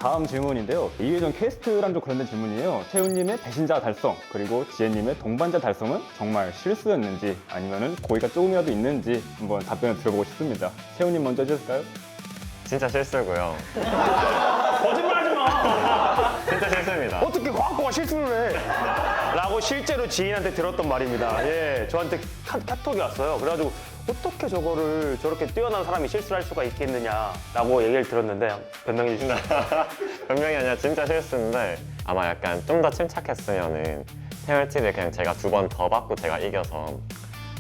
다음 질문인데요. 이회전 퀘스트랑 좀 관련된 질문이에요. 채훈님의 배신자 달성, 그리고 지혜님의 동반자 달성은 정말 실수였는지 아니면은 고의가 조금이라도 있는지 한번 답변을 들어보고 싶습니다. 채훈님 먼저 해주실까요? 진짜 실수고요. 거짓말하지 마! 진짜 실수입니다. 어떻게 과학고가 실수를 해? 라고 실제로 지인한테 들었던 말입니다. 예, 저한테 카톡이 왔어요. 그래가지고 어떻게 저거를 저렇게 뛰어난 사람이 실수를 할 수가 있겠느냐라고 얘기를 들었는데 변명해 주시면 변명이 아니라 진짜 실수인데 아마 약간 좀 더 침착했으면은 페널티를 그냥 제가 2번 더 받고 제가 이겨서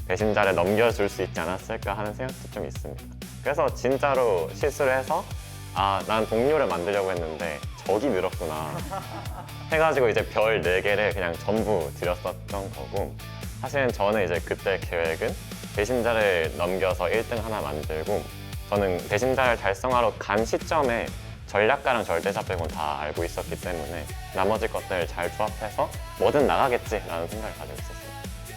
배신자를 넘겨줄 수 있지 않았을까 하는 생각도 좀 있습니다. 그래서 진짜로 실수를 해서 아, 난 동료를 만들려고 했는데 적이 늘었구나 해가지고 이제 별 4개를 그냥 전부 드렸었던 거고 사실은 저는 이제 그때 계획은 배신자를 넘겨서 1등 하나 만들고 저는 배신자를 달성하러 간 시점에 전략가랑 절대자 빼고는 다 알고 있었기 때문에 나머지 것들을 잘 조합해서 뭐든 나가겠지라는 생각을 가지고 있었어요.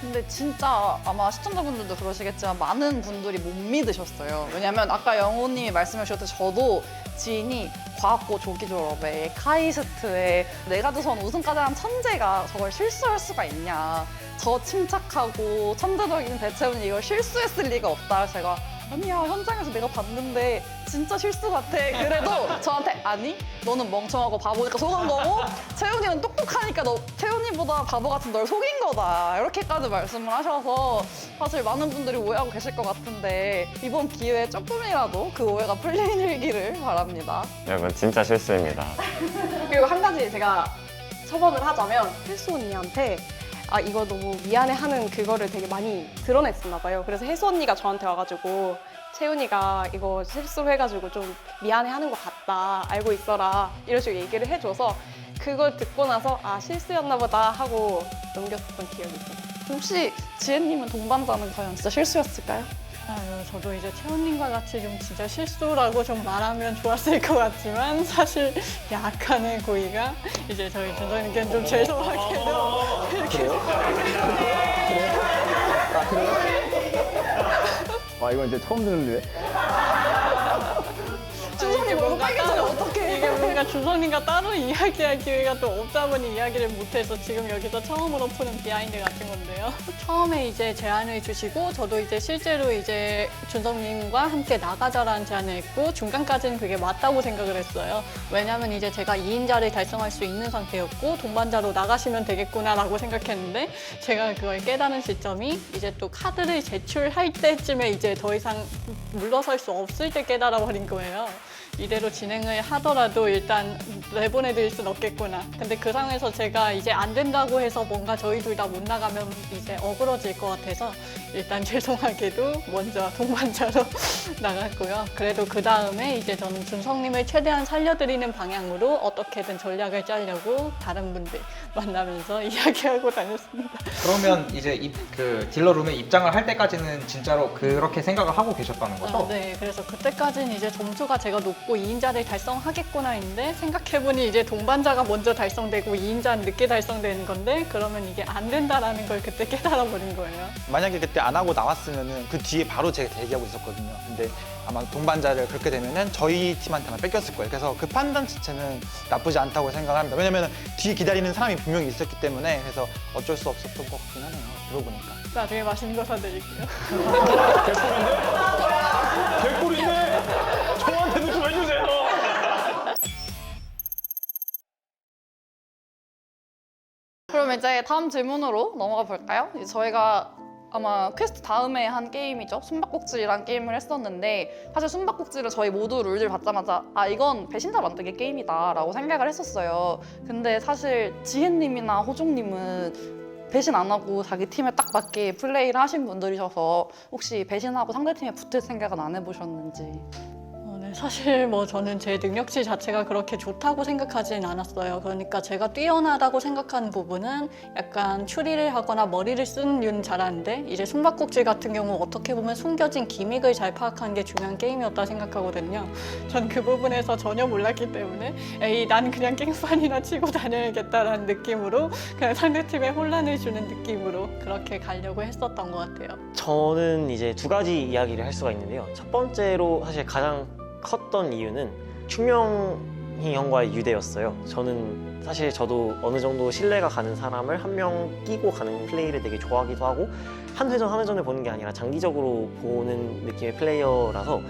근데 진짜 아마 시청자분들도 그러시겠지만 많은 분들이 못 믿으셨어요. 왜냐면 아까 영호님이 말씀해 주셨듯이 저도 지인이 과학고 조기 졸업에 카이스트에 내가조선 우승까지 한 천재가 저걸 실수할 수가 있냐. 저 침착하고 천재적인 대체훈이 이걸 실수했을 리가 없다. 제가 아니야 현장에서 내가 봤는데 진짜 실수 같아. 그래도 저한테 아니 너는 멍청하고 바보니까 속은 거고 채훈이는 똑똑하니까 너 채훈이보다 바보 같은 널 속인 거다. 이렇게까지 말씀을 하셔서 사실 많은 분들이 오해하고 계실 것 같은데 이번 기회에 조금이라도 그 오해가 풀리기를 바랍니다. 여러분 진짜 실수입니다. 그리고 한 가지 제가 첨언을 하자면 혜수 언니한테 아 이거 너무 미안해하는 그거를 되게 많이 드러냈었나 봐요. 그래서 혜수 언니가 저한테 와가지고 채훈이가 이거 실수로 해가지고 좀 미안해하는 것 같다 알고 있어라 이런 식으로 얘기를 해줘서 그걸 듣고 나서 아 실수였나 보다 하고 넘겼던 기억이 있어요. 혹시 지혜님은 동반자는 과연 진짜 실수였을까요? 아유, 저도 이제 채원님과 같이 좀 진짜 실수라고 좀 말하면 좋았을 것 같지만 사실 약간의 고의가 이제 저희 준성님께는 좀 죄송하게도 이렇게 아, 이건 이제 처음 듣는데. 준성님 얼굴 빨개져요. 어떡해. 이게 뭔가 준성님과 따로 이야기할 기회가 또 없다 보니 이야기를 못해서 지금 여기서 처음으로 푸는 비하인드 같은 건데요. 처음에 이제 제안을 주시고 저도 이제 실제로 이제 준성님과 함께 나가자라는 제안을 했고 중간까지는 그게 맞다고 생각을 했어요. 왜냐면 이제 제가 2인자를 달성할 수 있는 상태였고 동반자로 나가시면 되겠구나라고 생각했는데 제가 그걸 깨달은 시점이 이제 또 카드를 제출할 때쯤에 이제 더 이상 물러설 수 없을 때 깨달아 버린 거예요. 이대로 진행을 하더라도 일단 내보내드릴 순 없겠구나. 근데 그 상황에서 제가 이제 안 된다고 해서 뭔가 저희 둘 다 못 나가면 이제 어그러질 것 같아서 일단 죄송하게도 먼저 동반자로 나갔고요. 그래도 그 다음에 이제 저는 준성님을 최대한 살려드리는 방향으로 어떻게든 전략을 짜려고 다른 분들 만나면서 이야기하고 다녔습니다. 그러면 이제 그 딜러룸에 입장을 할 때까지는 진짜로 그렇게 생각을 하고 계셨다는 거죠? 네, 그래서 그때까지는 이제 점수가 제가 높고 2인자를 달성하겠구나 했는데 생각해보니 이제 동반자가 먼저 달성되고 2인자는 늦게 달성되는 건데 그러면 이게 안 된다라는 걸 그때 깨달아버린 거예요. 만약에 그때 안 하고 나왔으면은 그 뒤에 바로 제가 대기하고 있었거든요. 근데 아마 동반자를 그렇게 되면은 저희 팀한테만 뺏겼을 거예요. 그래서 그 판단 자체는 나쁘지 않다고 생각합니다. 왜냐면은 뒤에 기다리는 사람이 분명히 있었기 때문에 그래서 어쩔 수 없었던 것 같긴 하네요. 들어보니까. 나중에 맛있는 거 사드릴게요. 개꿀인데 저한테도 좀 해주세요. 그럼 이제 다음 질문으로 넘어가 볼까요? 이제 저희가 아마 퀘스트 다음에 한 게임이죠. 숨바꼭질이란 게임을 했었는데 사실 숨바꼭질을 저희 모두 룰을 받자마자 아 이건 배신자 만들기 게임이다 라고 생각을 했었어요. 근데 사실 지혜님이나 호중님은 배신 안 하고 자기 팀에 딱 맞게 플레이를 하신 분들이셔서 혹시 배신하고 상대팀에 붙을 생각은 안 해보셨는지. 네, 사실 뭐 저는 제 능력치 자체가 그렇게 좋다고 생각하진 않았어요. 그러니까 제가 뛰어나다고 생각하는 부분은 약간 추리를 하거나 머리를 쓰는 류는 잘하는데 이제 숨바꼭질 같은 경우 어떻게 보면 숨겨진 기믹을 잘 파악하는 게 중요한 게임이었다 생각하거든요. 전 그 부분에서 전혀 몰랐기 때문에 에이 난 그냥 깽판이나 치고 다녀야겠다라는 느낌으로 그냥 상대팀에 혼란을 주는 느낌으로 그렇게 가려고 했었던 것 같아요. 저는 이제 두 가지 이야기를 할 수가 있는데요. 첫 번째로 사실 가장 컸던 이유는 충명희 형과의 유대였어요. 저는 사실 저도 어느 정도 신뢰가 가는 사람을 한 명 끼고 가는 플레이를 되게 좋아하기도 하고 한 회전 한 회전을 보는 게 아니라 장기적으로 보는 느낌의 플레이어라서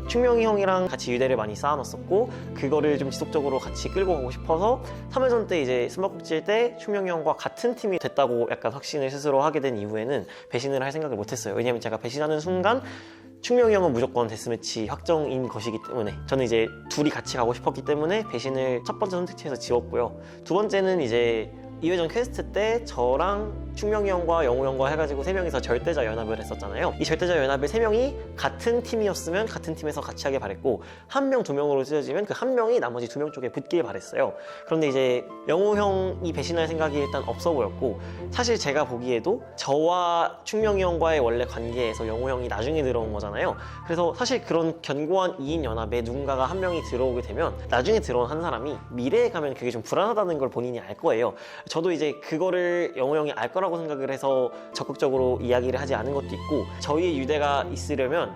충명희 형이랑 같이 유대를 많이 쌓아놨었고 그거를 좀 지속적으로 같이 끌고 가고 싶어서 3회전 때 이제 숨바꼭질 때 충명희 형과 같은 팀이 됐다고 약간 확신을 스스로 하게 된 이후에는 배신을 할 생각을 못했어요. 왜냐면 제가 배신하는 순간 충명희 형은 무조건 데스매치 확정인 것이기 때문에 저는 이제 둘이 같이 가고 싶었기 때문에 배신을 첫 번째 선택지에서 지웠고요. 두 번째는 이제 2회전 퀘스트 때 저랑 충명희 형과 영호 형과 해가지고 3명이서 절대자 연합을 했었잖아요. 이 절대자 연합의 3명이 같은 팀이었으면 같은 팀에서 같이 하길 바랬고 1명, 2명으로 찢어지면 그 1명이 나머지 2명 쪽에 붙길 바랬어요. 그런데 이제 영호 형이 배신할 생각이 일단 없어 보였고 사실 제가 보기에도 저와 충명희 형과의 원래 관계에서 영호 형이 나중에 들어온 거잖아요. 그래서 사실 그런 견고한 2인 연합에 누군가가 1명이 들어오게 되면 나중에 들어온 한 사람이 미래에 가면 그게 좀 불안하다는 걸 본인이 알 거예요. 저도 이제 그거를 영호 형이 알 거라고 생각을 해서 적극적으로 이야기를 하지 않은 것도 있고 저희의 유대가 있으려면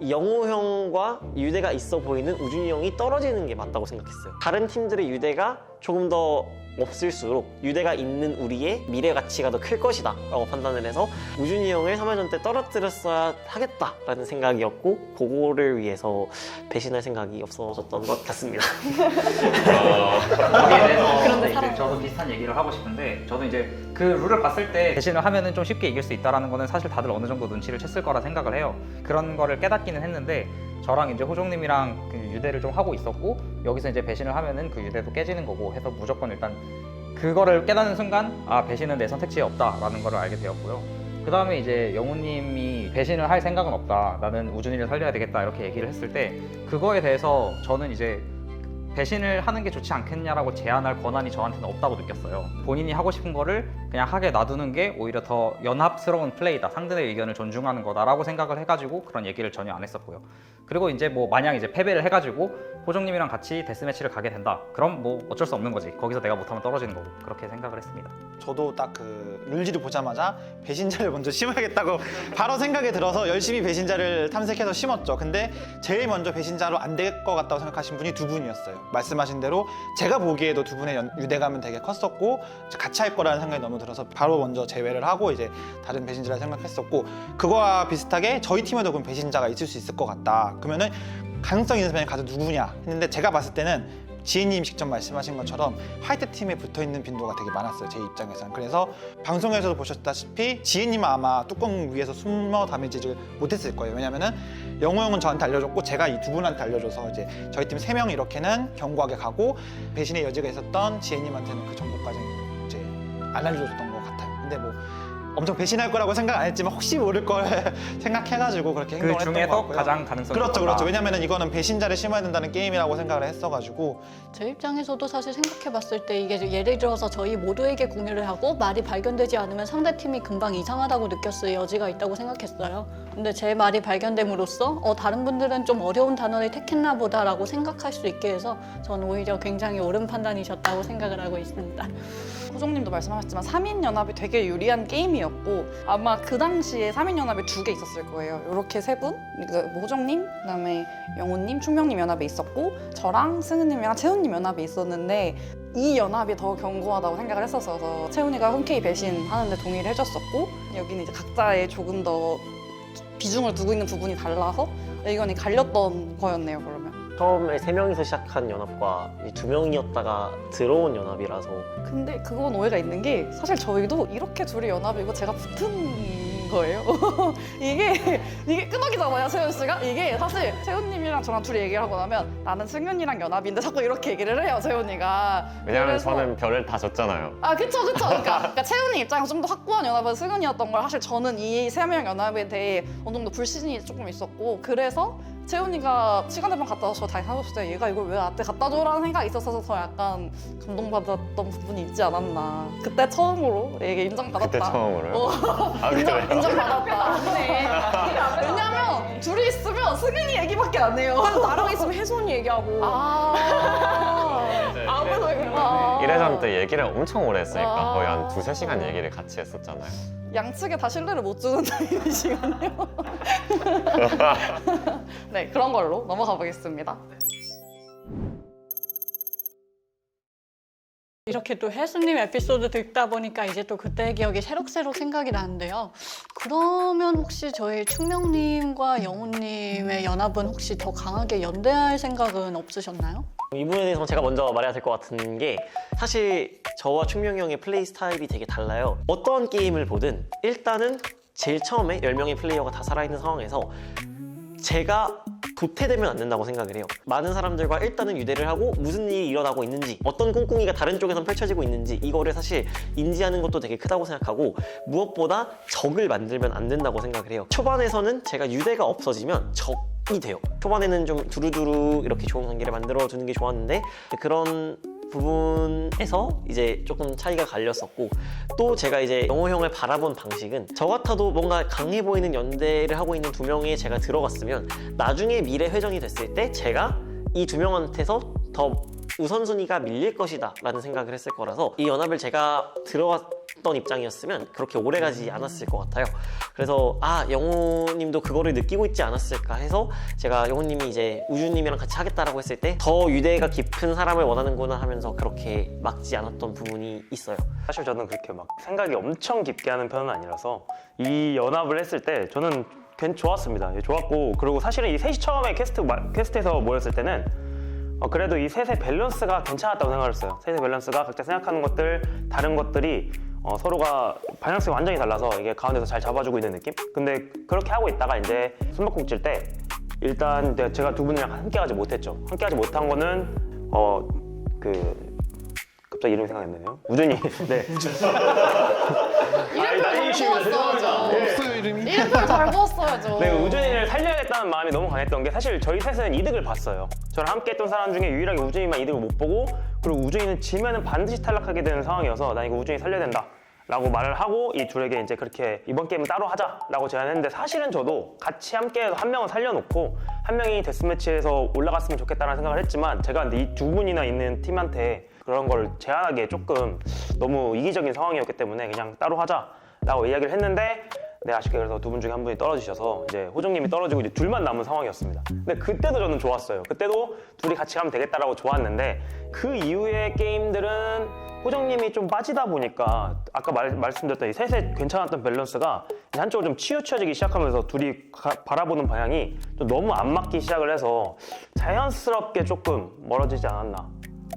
영호 형과 유대가 있어 보이는 우준이 형이 떨어지는 게 맞다고 생각했어요. 다른 팀들의 유대가 조금 더 없을수록 유대가 있는 우리의 미래 가치가 더 클 것이다 라고 판단을 해서 우준이 형을 3회전 때 떨어뜨렸어야 하겠다라는 생각이었고 그거를 위해서 배신할 생각이 없어졌던 것 같습니다. 거기에 대해서 이제 저도 비슷한 얘기를 하고 싶은데 저도 이제 그 룰을 봤을 때 배신을 하면은 좀 쉽게 이길 수 있다라는 거는 사실 다들 어느 정도 눈치를 챘을 거라 생각을 해요. 그런 거를 깨닫기는 했는데 저랑 이제 호종님이랑 그 유대를 좀 하고 있었고 여기서 이제 배신을 하면은 그 유대도 깨지는 거고 해서 무조건 일단 그거를 깨닫는 순간 아 배신은 내 선택지에 없다라는 거를 알게 되었고요. 그 다음에 이제 영우님이 배신을 할 생각은 없다, 나는 우준이를 살려야 되겠다 이렇게 얘기를 했을 때 그거에 대해서 저는 이제 배신을 하는 게 좋지 않겠냐라고 제안할 권한이 저한테는 없다고 느꼈어요. 본인이 하고 싶은 거를 그냥 하게 놔두는 게 오히려 더 연합스러운 플레이다, 상대의 의견을 존중하는 거다라고 생각을 해가지고 그런 얘기를 전혀 안 했었고요. 그리고 이제 뭐 만약 이제 패배를 해가지고 호종님이랑 같이 데스매치를 가게 된다, 그럼 뭐 어쩔 수 없는 거지. 거기서 내가 못하면 떨어지는 거고, 그렇게 생각을 했습니다. 저도 딱 그 룰지를 보자마자 배신자를 먼저 심어야겠다고 바로 생각이 들어서 열심히 배신자를 탐색해서 심었죠. 근데 제일 먼저 배신자로 안 될 것 같다고 생각하신 분이 두 분이었어요. 말씀하신 대로 제가 보기에도 두 분의 유대감은 되게 컸었고 같이 할 거라는 생각이 너무 들어서 바로 먼저 제외를 하고 이제 다른 배신자를 생각했었고, 그거와 비슷하게 저희 팀에도 그럼 배신자가 있을 수 있을 것 같다. 그러면은 가능성 있는 사람이 가서 누구냐 했는데 제가 봤을 때는 지혜님 직접 말씀하신 것처럼 화이트 팀에 붙어있는 빈도가 되게 많았어요, 제 입장에서는. 그래서 방송에서도 보셨다시피 지혜님은 아마 뚜껑 위에서 숨어 다니지를 못했을 거예요. 왜냐면은 영호 형은 저한테 알려줬고 제가 이 두 분한테 알려줘서 이제 저희 팀 3명 이렇게는 견고하게 가고 배신의 여지가 있었던 지혜님한테는 그 정보까지 이제 안 알려줬던 것 같아요. 근데 뭐 엄청 배신할 거라고 생각 안 했지만 혹시 모를 걸 생각해가지고 그렇게 행동을 그 했던 것 중에서 같고요. 가장 가능성이 그렇죠, 높다. 그렇죠. 왜냐면은 이거는 배신자를 심어야 된다는 게임이라고 생각을 했어가지고. 제 입장에서도 사실 생각해봤을 때 이게 예를 들어서 저희 모두에게 공유를 하고 말이 발견되지 않으면 상대팀이 금방 이상하다고 느꼈을 여지가 있다고 생각했어요. 근데 제 말이 발견됨으로써 다른 분들은 좀 어려운 단어를 택했나 보다라고 생각할 수 있게 해서 저는 오히려 굉장히 옳은 판단이셨다고 생각을 하고 있습니다. 호종님도 말씀하셨지만 3인 연합이 되게 유리한 게임이었고 아마 그 당시에 3인 연합이 2개 있었을 거예요. 이렇게 3분, 뭐 호종님, 그다음에 영호님, 충명님 연합에 있었고 저랑 승은님이랑 채훈님 연합에 있었는데 이 연합이 더 견고하다고 생각을 했었어서 채훈이가 흔쾌히 배신하는데 동의를 해줬었고 여기는 이제 각자의 조금 더 비중을 두고 있는 부분이 달라서 의견이 갈렸던 거였네요, 그러면. 처음에 3명이서 시작한 연합과 2명이었다가 들어온 연합이라서 근데 그건 오해가 있는 게 사실 저희도 이렇게 둘이 연합이고 제가 붙은 거예요. 이게 끄덕이잖아요, 채훈 씨가. 이게 사실 채훈님이랑 저랑 둘이 얘기를 하고 나면 나는 승윤이랑 연합인데 자꾸 이렇게 얘기를 해요, 채훈이가. 왜냐면 그래서- 저는 별을 다 줬잖아요. 아, 그쵸. 그러니까 채훈이 입장에서 좀 더 확고한 연합은 승은이었던 걸 사실 저는 이 3명 연합에 대해 어느 정도 불신이 조금 있었고 그래서 채훈이가 시간대방 갖다 줘 다시 사줬을 때 얘가 이걸 왜 나한테 갖다 줘라는 생각이 있었어서 더 약간 감동받았던 부분이 있지 않았나. 그때 처음으로 얘게 인정받았다. 그때 처음으로요? 아, 그래요? 인정받았다. 네. 왜냐면 둘이 있으면 승은이 얘기밖에 안 해요. 나랑 있으면 혜선이 얘기하고 아무도 아. 1회전 때 얘기를 엄청 오래 했으니까 아. 거의 한 2~3시간 얘기를 같이 했었잖아요. 양측에 다 신뢰를 못 주는 타임이시군요. 네, 그런 걸로 넘어가 보겠습니다. 이렇게 또 혜수님 에피소드 듣다 보니까 이제 또 그때의 기억이 새록새록 생각이 나는데요. 그러면 혹시 저희 충명님과 영호님의 연합은 혹시 더 강하게 연대할 생각은 없으셨나요? 이 부분에 대해서는 제가 먼저 말해야 될 것 같은 게 사실 저와 충명이 형의 플레이 스타일이 되게 달라요. 어떤 게임을 보든 일단은 제일 처음에 10명의 플레이어가 다 살아있는 상황에서 제가 도태되면 안 된다고 생각을 해요. 많은 사람들과 일단은 유대를 하고 무슨 일이 일어나고 있는지, 어떤 꿍꿍이가 다른 쪽에선 펼쳐지고 있는지 이거를 사실 인지하는 것도 되게 크다고 생각하고, 무엇보다 적을 만들면 안 된다고 생각을 해요. 초반에서는 제가 유대가 없어지면 적이 돼요. 초반에는 좀 두루두루 이렇게 좋은 관계를 만들어주는 게 좋았는데 그런 부분에서 이제 조금 차이가 갈렸었고, 또 제가 이제 영호 형을 바라본 방식은 저 같아도 뭔가 강해 보이는 연대를 하고 있는 두 명에 제가 들어갔으면 나중에 미래 회전이 됐을 때 제가 이 두 명한테서 더 우선순위가 밀릴 것이다 라는 생각을 했을 거라서 이 연합을 제가 들어갔던 입장이었으면 그렇게 오래 가지 않았을 것 같아요. 그래서 영호님도 그거를 느끼고 있지 않았을까 해서 제가 영호님이 이제 우주님이랑 같이 하겠다라고 했을 때 더 유대가 깊은 사람을 원하는구나 하면서 그렇게 막지 않았던 부분이 있어요. 사실 저는 그렇게 막 생각이 엄청 깊게 하는 편은 아니라서 이 연합을 했을 때 저는 좋았습니다. 예, 좋았고, 그리고 사실은 이 셋이 처음에 퀘스트에서 모였을 때는 그래도 이 셋의 밸런스가 괜찮았다고 생각을 했어요. 셋의 밸런스가 각자 생각하는 것들, 다른 것들이 서로가 방향성이 완전히 달라서 이게 가운데서 잘 잡아주고 있는 느낌? 근데 그렇게 하고 있다가 이제 숨바꼭질 때 일단 제가 두 분이랑 함께 하지 못했죠. 함께 하지 못한 거는 갑자기 이름이 생각이 안 나네요. 우준이. 네. 이름표를 잘 부었어야죠. 이름표를 잘 부었어야죠. 네, 우준이를 살려야겠다는 마음이 너무 강했던 게, 사실 저희 셋은 이득을 봤어요. 저랑 함께 했던 사람 중에 유일하게 우준이만 이득을 못 보고, 그리고 우준이는 지면은 반드시 탈락하게 되는 상황이어서 난 이거 우준이 살려야 된다 라고 말을 하고 이 둘에게 이제 그렇게 이번 게임은 따로 하자 라고 제안했는데, 사실은 저도 같이 함께 해서 한 명은 살려놓고 한 명이 데스매치에서 올라갔으면 좋겠다는 생각을 했지만, 제가 근데 이 두 분이나 있는 팀한테 그런 걸 제안하기에 조금 너무 이기적인 상황이었기 때문에 그냥 따로 하자 라고 이야기를 했는데, 네, 아쉽게 그래서 두 분 중에 한 분이 떨어지셔서 이제 호정님이 떨어지고 이제 둘만 남은 상황이었습니다. 근데 그때도 저는 좋았어요. 그때도 둘이 같이 가면 되겠다라고 좋았는데, 그 이후의 게임들은 호정님이 좀 빠지다 보니까 아까 말씀드렸던 이 셋의 괜찮았던 밸런스가 한쪽으로 좀 치우쳐지기 시작하면서 둘이 바라보는 방향이 좀 너무 안 맞기 시작을 해서 자연스럽게 조금 멀어지지 않았나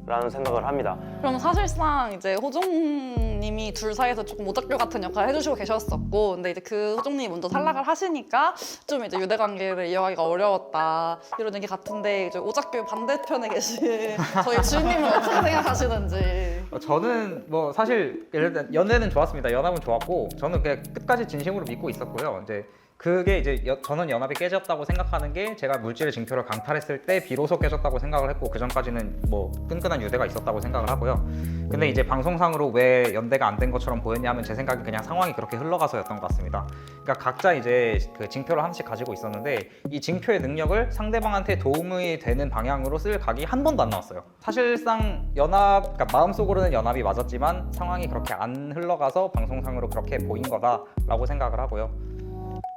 라는 생각을 합니다. 그럼 사실상 이제 호종님이 둘 사이에서 조금 오작교 같은 역할을 해주시고 계셨었고, 근데 이제 그 호종님이 먼저 탈락을 하시니까 좀 이제 유대 관계를 이어가기가 어려웠다 이런 얘기 같은데, 이제 오작교 반대편에 계신 저희 주인님은 어떻게 생각하시는지. 저는 뭐 사실 예를 들면 연애는 좋았습니다. 연합은 좋았고 저는 그냥 끝까지 진심으로 믿고 있었고요. 이제 그게 이제 저는 연합이 깨졌다고 생각하는 게 제가 물질의 징표를 강탈했을 때 비로소 깨졌다고 생각을 했고, 그 전까지는 뭐 끈끈한 유대가 있었다고 생각을 하고요. 근데 이제 방송상으로 왜 연대가 안 된 것처럼 보였냐면 제 생각엔 그냥 상황이 그렇게 흘러가서였던 것 같습니다. 그러니까 각자 이제 그 징표를 하나씩 가지고 있었는데 이 징표의 능력을 상대방한테 도움이 되는 방향으로 쓸 각이 한 번도 안 나왔어요. 사실상 그러니까 마음속으로는 연합이 맞았지만 상황이 그렇게 안 흘러가서 방송상으로 그렇게 보인 거다라고 생각을 하고요.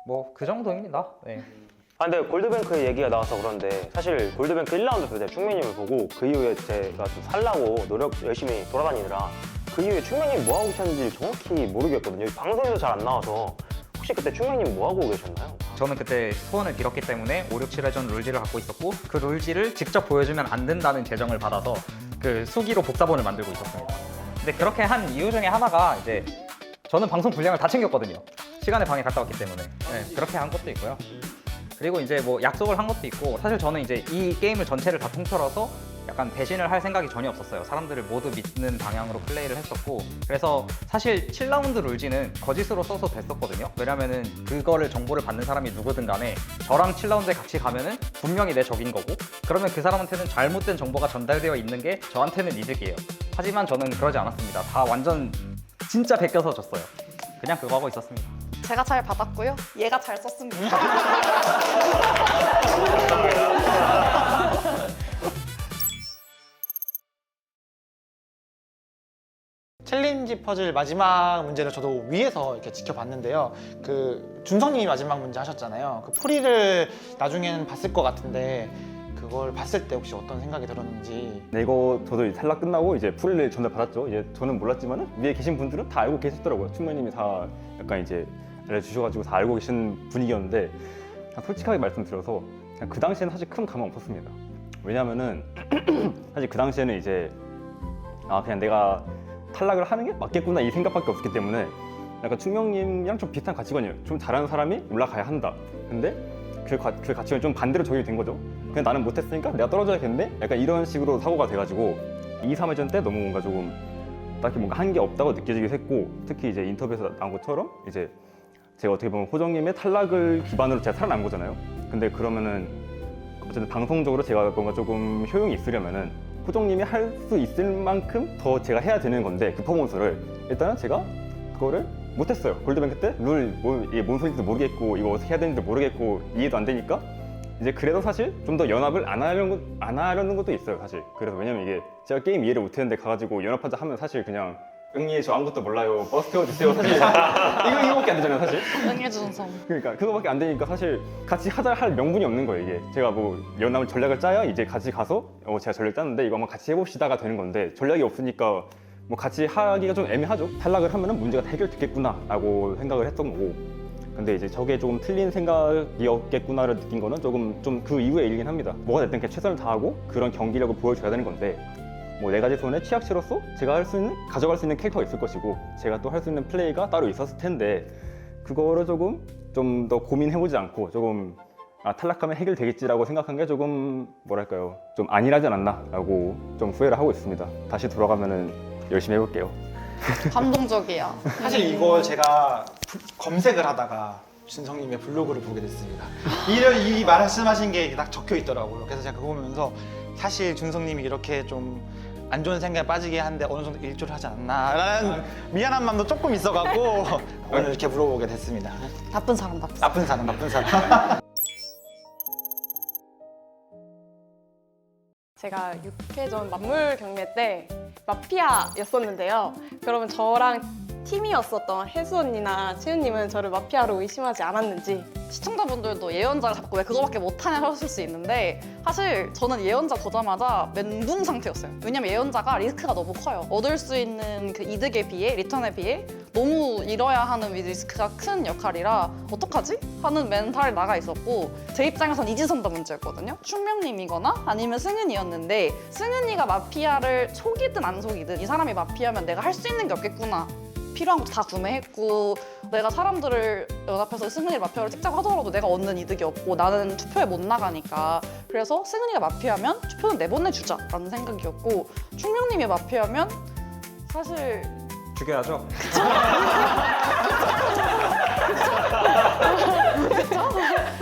뭐 그 정도입니다. 네. 근데 골드뱅크 얘기가 나와서 그런데, 사실 골드뱅크 1라운드 때 충명님을 보고 그 이후에 제가 좀 살라고 열심히 돌아다니느라 그 이후에 충명님이 뭐하고 계셨는지 정확히 모르겠거든요. 방송에서 잘 안 나와서. 혹시 그때 충명님 뭐하고 계셨나요? 저는 그때 소원을 빌었기 때문에 5, 6, 7회전 룰지를 갖고 있었고, 그 룰지를 직접 보여주면 안 된다는 제정을 받아서 그 수기로 복사본을 만들고 있었습니다. 근데 그렇게 한 이유 중에 하나가 이제 저는 방송 분량을 다 챙겼거든요. 시간에 방에 갔다 왔기 때문에. 네, 그렇게 한 것도 있고요. 그리고 이제 뭐 약속을 한 것도 있고, 사실 저는 이제 이 게임을 전체를 다 통틀어서 약간 배신을 할 생각이 전혀 없었어요. 사람들을 모두 믿는 방향으로 플레이를 했었고, 그래서 사실 7라운드 룰지는 거짓으로 써서 됐었거든요. 왜냐면은 그거를 정보를 받는 사람이 누구든 간에 저랑 7라운드에 같이 가면은 분명히 내 적인 거고, 그러면 그 사람한테는 잘못된 정보가 전달되어 있는 게 저한테는 이득이에요. 하지만 저는 그러지 않았습니다. 다 완전 진짜 베껴서 줬어요. 그냥 그거 하고 있었습니다. 제가 잘 받았고요. 얘가 잘 썼습니다. 챌린지 퍼즐 마지막 문제를 저도 위에서 이렇게 지켜봤는데요. 그 준성님이 마지막 문제 하셨잖아요. 그 풀이를 나중에는 봤을 것 같은데, 그걸 봤을 때 혹시 어떤 생각이 들었는지. 네, 이거 저도 이제 탈락 끝나고 이제 풀을 전달 받았죠. 이제 저는 몰랐지만은 위에 계신 분들은 다 알고 계셨더라고요. 충명님이 다 약간 이제 알려주셔가지고 다 알고 계신 분위기였는데 그냥 솔직하게 말씀드려서 그냥 그 당시에는 사실 큰 감흥 없었습니다. 왜냐면은 사실 그 당시에는 이제 그냥 내가 탈락을 하는 게 맞겠구나 이 생각밖에 없었기 때문에 약간 충명님이랑 좀 비슷한 가치관이에요. 좀 잘하는 사람이 올라가야 한다. 근데 그 가치관이 좀 반대로 적용이 된 거죠. 그냥 나는 못했으니까 내가 떨어져야겠네? 약간 이런 식으로 사고가 돼가지고 2, 3회전 때 너무 뭔가 조금 딱히 뭔가 한 게 없다고 느껴지기도 했고 특히 이제 인터뷰에서 나온 것처럼 이제 제가 어떻게 보면 호정님의 탈락을 기반으로 제가 살아난 거잖아요. 근데 그러면은 어쨌든 방송적으로 제가 뭔가 조금 효용이 있으려면은 호정님이 할 수 있을 만큼 더 제가 해야 되는 건데 그 퍼포먼스를 일단은 제가 그거를 못했어요. 골드뱅크 때 룰 이게 뭔 소리인지도 모르겠고 이거 어떻게 해야 되는지도 모르겠고 이해도 안 되니까 이제 그래도 사실 좀 더 연합을 안 하려는 것도 있어요 사실. 그래서 왜냐면 이게 제가 게임 이해를 못했는데 가가지고 연합하자 하면 사실 그냥 응애 저 아무것도 몰라요 버스 태워주세요 사실 이거밖에 안 되잖아요 사실. 응애준성. 그러니까 그거밖에 안 되니까 사실 같이 하자 할 명분이 없는 거예요 이게. 제가 뭐 연합을 전략을 짜야 이제 같이 가서 제가 전략 짰는데 이거 한번 같이 해봅시다가 되는 건데 전략이 없으니까 뭐 같이 하기가 좀 애매하죠. 탈락을 하면은 문제가 해결됐겠구나라고 생각을 했던 거고. 근데 이제 저게 조금 틀린 생각이었겠구나를 느낀 거는 조금 좀 그 이후의 일이긴 합니다. 뭐가 됐든 그냥 최선을 다하고 그런 경기력을 보여줘야 되는 건데 뭐 네 가지 손의 취약체로서 제가 할 수 있는 가져갈 수 있는 캐릭터가 있을 것이고 제가 또 할 수 있는 플레이가 따로 있었을 텐데 그거를 조금 좀 더 고민해보지 않고 조금 탈락하면 해결되겠지라고 생각한 게 조금 뭐랄까요 좀 안일하지 않았나라고 좀 후회를 하고 있습니다. 다시 돌아가면은 열심히 해볼게요. 감동적이야. 사실 이걸 제가 검색을 하다가 준성님의 블로그를 보게 됐습니다. 이 말씀하신 게 딱 적혀 있더라고요. 그래서 제가 그거 보면서 사실 준성님이 이렇게 좀 안 좋은 생각에 빠지게 하는데 어느 정도 일조를 하지 않나라는 미안한 마음도 조금 있어갖고 오늘 이렇게 물어보게 됐습니다. 나쁜 사람. 나쁜 사람. 제가 6회전 맞물 경매 때 마피아였었는데요. 그러면 저랑 팀이었었던 혜수 언니나 채윤님은 저를 마피아로 의심하지 않았는지. 시청자분들도 예언자를 잡고 왜 그거밖에 못하냐 하실 수 있는데 사실 저는 예언자 보자마자 멘붕 상태였어요. 왜냐면 예언자가 리스크가 너무 커요. 얻을 수 있는 그 이득에 비해 리턴에 비해 너무 잃어야 하는 리스크가 큰 역할이라 어떡하지? 하는 멘탈이 나가 있었고 제 입장에선 이지선다 문제였거든요. 충명님이거나 아니면 승은이였는데 승은이가 마피아를 속이든 안 속이든 이 사람이 마피아면 내가 할 수 있는 게 없겠구나. 필요한 것도 다 구매했고 내가 사람들을 연합해서 승은이 마피아를 찍자고 하더라도 내가 얻는 이득이 없고 나는 투표에 못 나가니까 그래서 승은이가 마피아면 투표는 내보내주자라는 생각이었고 충명님이 마피아면 사실 죽여야죠.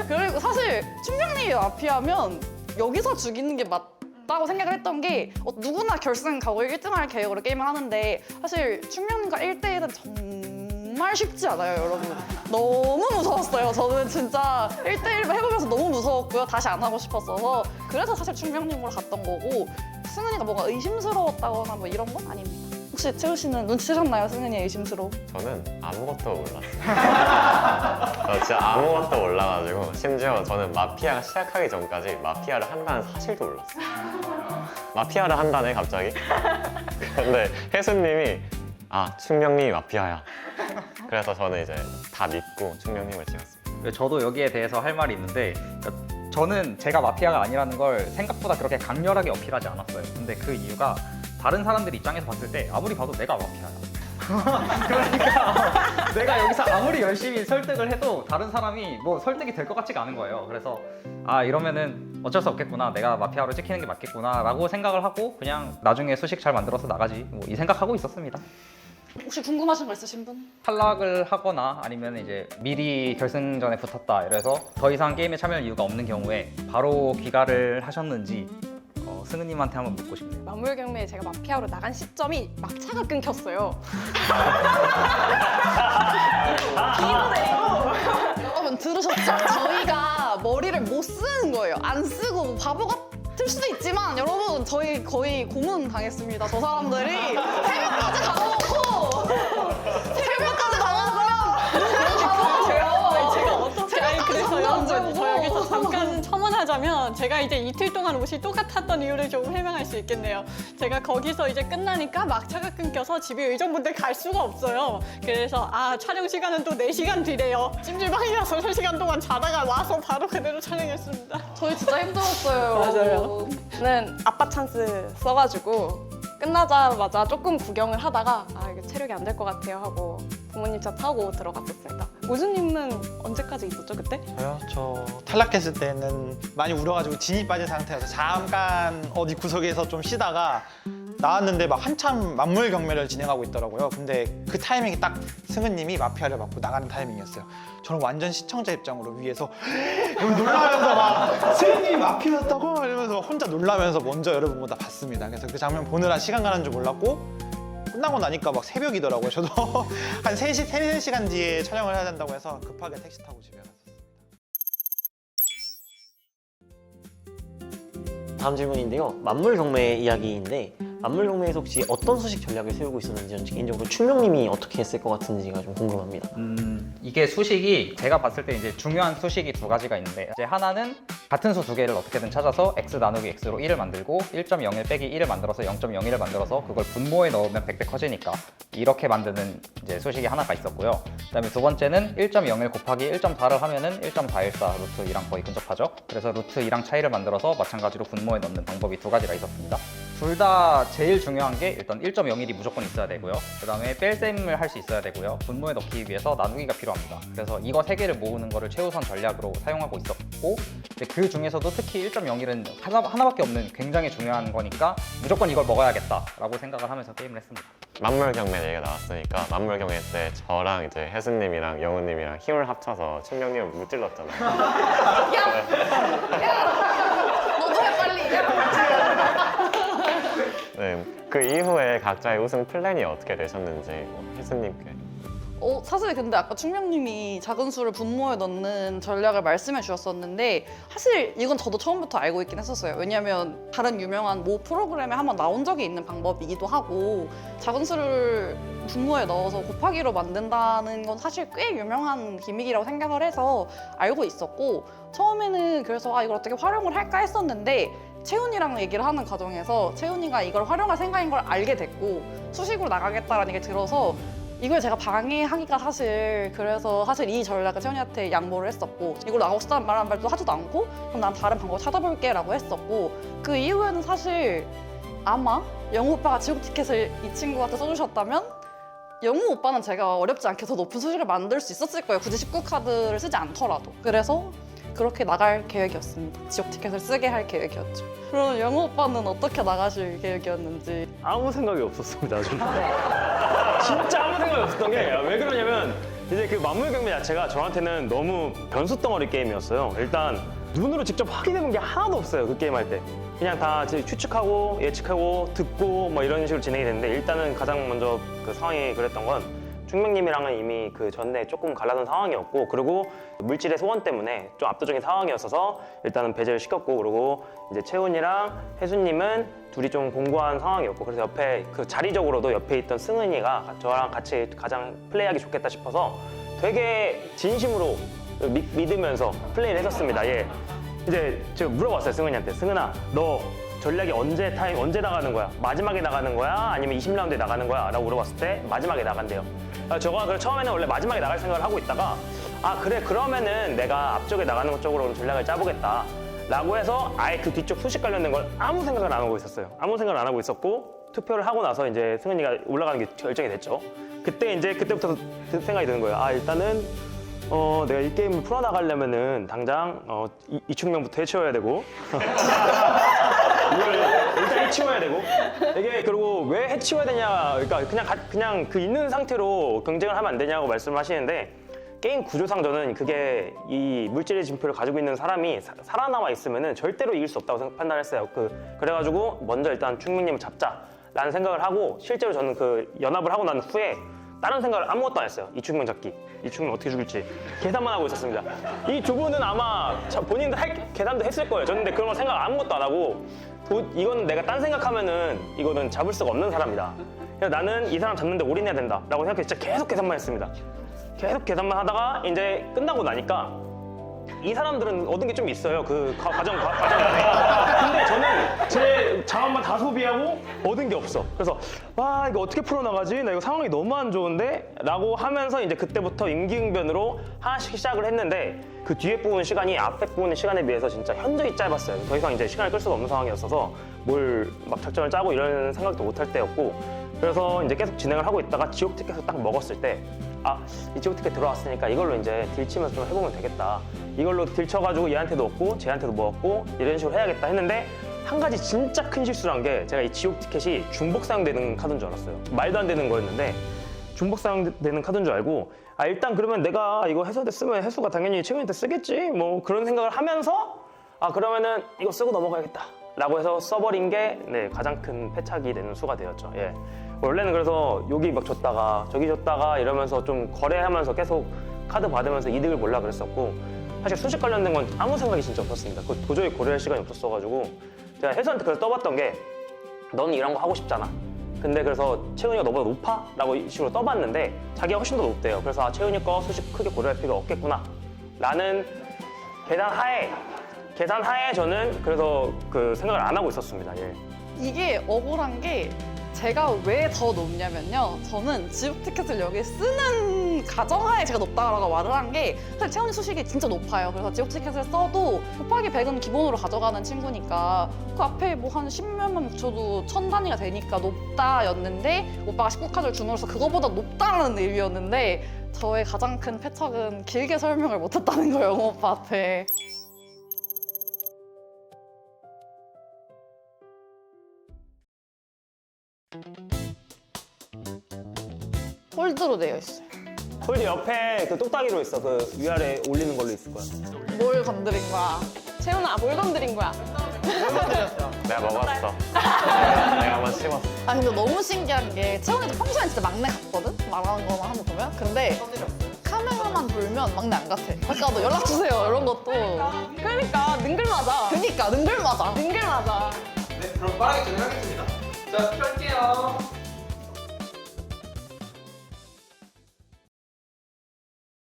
그리고 사실 충명님이 마피아면 여기서 죽이는 게 맞다고 생각을 했던 게 누구나 결승 가고 1등할 계획으로 게임을 하는데 사실 충명님과 1대1은 정말 쉽지 않아요, 여러분. 너무 무서웠어요. 저는 진짜 1대1 해보면서 너무 무서웠고요. 다시 안 하고 싶었어서 그래서 사실 충명님으로 갔던 거고 승은이가 뭔가 의심스러웠다거나 뭐 이런 건 아닙니다. 혹시 채우 씨는 눈치채셨나요? 승은이의 의심스러움? 저는 아무것도 몰랐어요. 저 진짜 아무것도 몰라가지고 심지어 저는 마피아가 시작하기 전까지 마피아를 한다는 사실도 몰랐어요. 마피아를 한다네 갑자기? 근데 혜수님이 충명님이 마피아야. 그래서 저는 이제 다 믿고 충명님을 찍었습니다. 저도 여기에 대해서 할 말이 있는데 저는 제가 마피아가 아니라는 걸 생각보다 그렇게 강렬하게 어필하지 않았어요. 근데 그 이유가 다른 사람들 입장에서 봤을 때 아무리 봐도 내가 마피아야. 그러니까 내가 여기서 아무리 열심히 설득을 해도 다른 사람이 뭐 설득이 될 것 같지가 않은 거예요. 그래서 이러면은 어쩔 수 없겠구나. 내가 마피아로 찍히는 게 맞겠구나 라고 생각을 하고 그냥 나중에 수식 잘 만들어서 나가지 뭐 이 생각하고 있었습니다. 혹시 궁금하신 거 있으신 분? 탈락을 하거나 아니면 이제 미리 결승전에 붙었다 이래서 더 이상 게임에 참여할 이유가 없는 경우에 바로 귀가를 하셨는지 승은님한테 한번 묻고 싶네요. 맞물 경매에 제가 마피아로 나간 시점이 막차가 끊겼어요. 여러분 들으셨죠? 저희가 머리를 못 쓰는 거예요. 안 쓰고 뭐 바보 같을 수도 있지만 여러분 저희 거의 고문 당했습니다. 저 사람들이 새벽까지 가놓고 새벽까지 가놓으면 바보가 돼요. 제가 어떻게 그래서요? 저 여기서 잠깐 첨언하자. 하자면 제가 이제 이틀 동안 옷이 똑같았던 이유를 조금 설명할 수 있겠네요. 제가 거기서 이제 끝나니까 막차가 끊겨서 집에 의정부인데 갈 수가 없어요. 그래서 촬영 시간은 또 4시간 뒤래요. 찜질방이라서 3시간 동안 자다가 와서 바로 그대로 촬영했습니다. 저희 진짜 힘들었어요. 맞아요. 저는 아빠 찬스 써가지고 끝나자마자 조금 구경을 하다가 이거 체력이 안 될 것 같아요 하고 부모님 차 타고 들어갔었습니다. 우주님은 언제까지 있었죠 그때? 저요? 저 탈락했을 때는 많이 울어가지고 진이 빠진 상태여서 잠깐 어디 구석에서 좀 쉬다가 나왔는데 막 한참 만물 경매를 진행하고 있더라고요. 근데 그 타이밍이 딱 승은님이 마피아를 맡고 나가는 타이밍이었어요. 저는 완전 시청자 입장으로 위에서 놀라면서 막 승은님이 마피아였다고 이러면서 혼자 놀라면서 먼저 여러분보다 봤습니다. 그래서 그 장면 보느라 시간 가는 줄 몰랐고 끝나고 나니까 막 새벽이더라고요. 저도 한 3-4시간 뒤에 촬영을 해야 된다고 해서 급하게 택시 타고 집에 갔어요. 다음 질문인데요. 만물 경매 이야기인데 만물 경매에서 혹시 어떤 수식 전략을 세우고 있었는지 개인적으로 충명님이 어떻게 했을 것 같은지가 좀 궁금합니다. 이게 수식이 제가 봤을 때 이제 중요한 수식이 2가지가 있는데 이제 하나는 같은 수 2개를 어떻게든 찾아서 x 나누기 x로 1을 만들고 1.01 빼기 1을 만들어서 0.01을 만들어서 그걸 분모에 넣으면 100배 커지니까 이렇게 만드는 이제 수식이 하나가 있었고요. 그다음에 두 번째는 1.01 곱하기 1.4를 하면은 1.414 루트 2랑 거의 근접하죠. 그래서 루트 2랑 차이를 만들어서 마찬가지로 분모에 넣는 방법이 2가지가 있었습니다. 둘 다 제일 중요한 게 일단 1.01이 무조건 있어야 되고요. 그 다음에 뺄셈을 할 수 있어야 되고요. 분모에 넣기 위해서 나누기가 필요합니다. 그래서 이거 3개를 모으는 거를 최우선 전략으로 사용하고 있었고 그 중에서도 특히 1.01은 하나밖에 없는 굉장히 중요한 거니까 무조건 이걸 먹어야겠다라고 생각을 하면서 게임을 했습니다. 만물 경매 얘기가 나왔으니까 만물 경매 때 저랑 이제 혜수님이랑 영우님이랑 힘을 합쳐서 충명님을 무찔렀잖아요. 너도 해 빨리. 네, 그 이후에 각자의 우승 플랜이 어떻게 되셨는지 혜수님께. 사실 근데 아까 충명님이 작은 수를 분모에 넣는 전략을 말씀해 주셨었는데 사실 이건 저도 처음부터 알고 있긴 했었어요. 왜냐하면 다른 유명한 모 프로그램에 한번 나온 적이 있는 방법이기도 하고 작은 수를 분모에 넣어서 곱하기로 만든다는 건 사실 꽤 유명한 기믹이라고 생각을 해서 알고 있었고 처음에는 그래서 이걸 어떻게 활용을 할까 했었는데 채훈이랑 얘기를 하는 과정에서 채훈이가 이걸 활용할 생각인 걸 알게 됐고 수식으로 나가겠다라는 얘기 들어서 이걸 제가 방해하기가 그래서 사실 이 전략을 채훈이한테 양보를 했었고 이걸 나가고 싶다는 말도 하지도 않고 그럼 난 다른 방법 찾아볼게 라고 했었고 그 이후에는 사실 아마 영우 오빠가 지옥 티켓을 이 친구한테 써주셨다면 영우 오빠는 제가 어렵지 않게 더 높은 수식을 만들 수 있었을 거예요. 굳이 19카드를 쓰지 않더라도. 그래서 그렇게 나갈 계획이었습니다. 지옥 티켓을 쓰게 할 계획이었죠. 그럼 영우 오빠는 어떻게 나가실 계획이었는지. 아무 생각이 없었습니다. 진짜 아무 생각이 없었던 게 왜 그러냐면 이제 그 만물 경매 자체가 저한테는 너무 변수 덩어리 게임이었어요. 일단 눈으로 직접 확인해본 게 하나도 없어요. 그 게임 할 때. 그냥 다 추측하고 예측하고 듣고 뭐 이런 식으로 진행이 됐는데 일단은 가장 먼저 그 상황이 그랬던 건 충명님이랑은 이미 그 전에 조금 갈라선 상황이었고 그리고 물질의 소원 때문에 좀 압도적인 상황이었어서 일단은 배제를 시켰고 그리고 이제 채훈이랑 혜수님은 둘이 좀 공고한 상황이었고 그래서 옆에 그 자리적으로도 옆에 있던 승은이가 저랑 같이 가장 플레이하기 좋겠다 싶어서 되게 진심으로 믿으면서 플레이를 했었습니다. 예. 이제 제가 물어봤어요 승은이한테. 승은아 너 전략이 언제 나가는 거야? 마지막에 나가는 거야? 아니면 20라운드에 나가는 거야? 라고 물어봤을 때 마지막에 나간대요. 저가 처음에는 원래 마지막에 나갈 생각을 하고 있다가 그래 그러면은 내가 앞쪽에 나가는 것 쪽으로 전략을 짜보겠다 라고 해서 아예 그 뒤쪽 수식 관련된 걸 아무 생각을 안 하고 있었어요. 아무 생각을 안 하고 있었고 투표를 하고 나서 이제 승은이가 올라가는 게 결정이 됐죠. 그때부터 생각이 드는 거예요. 일단은 내가 이 게임을 풀어나가려면은 당장 이충명부터 해치워야 되고 이걸 일단 해치워야 되고 이게 그리고 왜 해치워야 되냐 그러니까 그냥 그 있는 상태로 경쟁을 하면 안 되냐고 말씀을 하시는데 게임 구조상 저는 그게 이 물질의 진표를 가지고 있는 사람이 살아남아 있으면은 절대로 이길 수 없다고 판단했어요. 그래가지고 먼저 일단 충명님을 잡자라는 생각을 하고 실제로 저는 그 연합을 하고 난 후에 다른 생각을 아무것도 안 했어요. 이충명 잡기. 이충명 어떻게 죽일지 계산만 하고 있었습니다. 이 두 분은 아마 본인도 계산도 했을 거예요. 저는 근데 그런 거 생각 아무것도 안 하고 이거는 내가 딴 생각하면은 이거는 잡을 수가 없는 사람이다. 그래서 나는 이 사람 잡는데 올인해야 된다라고 생각해서 진짜 계속 계산만 했습니다. 계속 계산만 하다가 이제 끝나고 나니까 이 사람들은 얻은 게 좀 있어요. 그 과정 안에. 근데 저는 제 자원만 다 소비하고 얻은 게 없어. 그래서 와 이거 어떻게 풀어나가지? 나 이거 상황이 너무 안 좋은데? 라고 하면서 이제 그때부터 임기응변으로 하나씩 시작을 했는데 그 뒤에 부분 시간이 앞에 부분 시간에 비해서 진짜 현저히 짧았어요. 더 이상 이제 시간을 끌 수가 없는 상황이었어서 뭘 막 작전을 짜고 이런 생각도 못 할 때였고 그래서 이제 계속 진행을 하고 있다가 지옥 티켓을 딱 먹었을 때 이 지옥 티켓 들어왔으니까 이걸로 이제 딜 치면서 좀 해보면 되겠다. 이걸로 딜 쳐가지고 얘한테도 얻고 쟤한테도 먹었고 이런 식으로 해야겠다 했는데 한 가지 진짜 큰 실수를 한 게 제가 이 지옥 티켓이 중복 사용되는 카드인 줄 알았어요. 말도 안 되는 거였는데 중복 사용되는 카드인 줄 알고 일단 그러면 내가 이거 해수한테 쓰면 해수가 당연히 채훈이한테 쓰겠지 뭐 그런 생각을 하면서 그러면은 이거 쓰고 넘어가야겠다 라고 해서 써버린 게 가장 큰 패착이 되는 수가 되었죠. 예. 원래는 그래서 여기 막 줬다가 저기 줬다가 이러면서 좀 거래하면서 계속 카드 받으면서 이득을 보려고 그랬었고 사실 수식 관련된 건 아무 생각이 진짜 없었습니다. 그거 도저히 고려할 시간이 없었어가지고 제가 해수한테 그래서 떠봤던 게 너는 이런 거 하고 싶잖아. 근데 그래서 채훈이가 너보다 높아? 라고 이 식으로 떠봤는데 자기가 훨씬 더 높대요. 그래서 채훈이 거 수식 크게 고려할 필요가 없겠구나 라는 계산 하에 저는 그래서 그 생각을 안 하고 있었습니다. 예. 이게 억울한 게 제가 왜 더 높냐면요. 저는 지옥 티켓을 여기 쓰는 가정하에 제가 높다라고 말을 한 게 사실 채원이 수식이 진짜 높아요. 그래서 지옥 티켓을 써도 곱하기 100은 기본으로 가져가는 친구니까 그 앞에 뭐 한 10몇만 붙여도 1000 단위가 되니까 높다였는데 오빠가 19카드를 줌으로써 그거보다 높다는 의미였는데 저의 가장 큰 패착은 길게 설명을 못했다는 거예요, 영호 오빠 앞에. 홀드로 되어 있어요. 홀드 옆에 그 똑딱이로 있어. 그 위아래 올리는 걸로 있을 거야. 뭘 건드린 거야? 채훈아, 뭘 건드린 거야? 내가 먹었어. 내가 한번 씹었어. 근데 너무 신기한 게 채원이도 평소에 진짜 막내 같거든? 말하는 거만 한번 보면. 근데 카메라만 돌면 막내 안 같아. 그러니까 너 연락 주세요 이런 것도. 그러니까 능글맞아. 그러니까 능글맞아. 능글맞아. 네, 그럼 빠르게 진행하겠습니다. 자, 켤게요.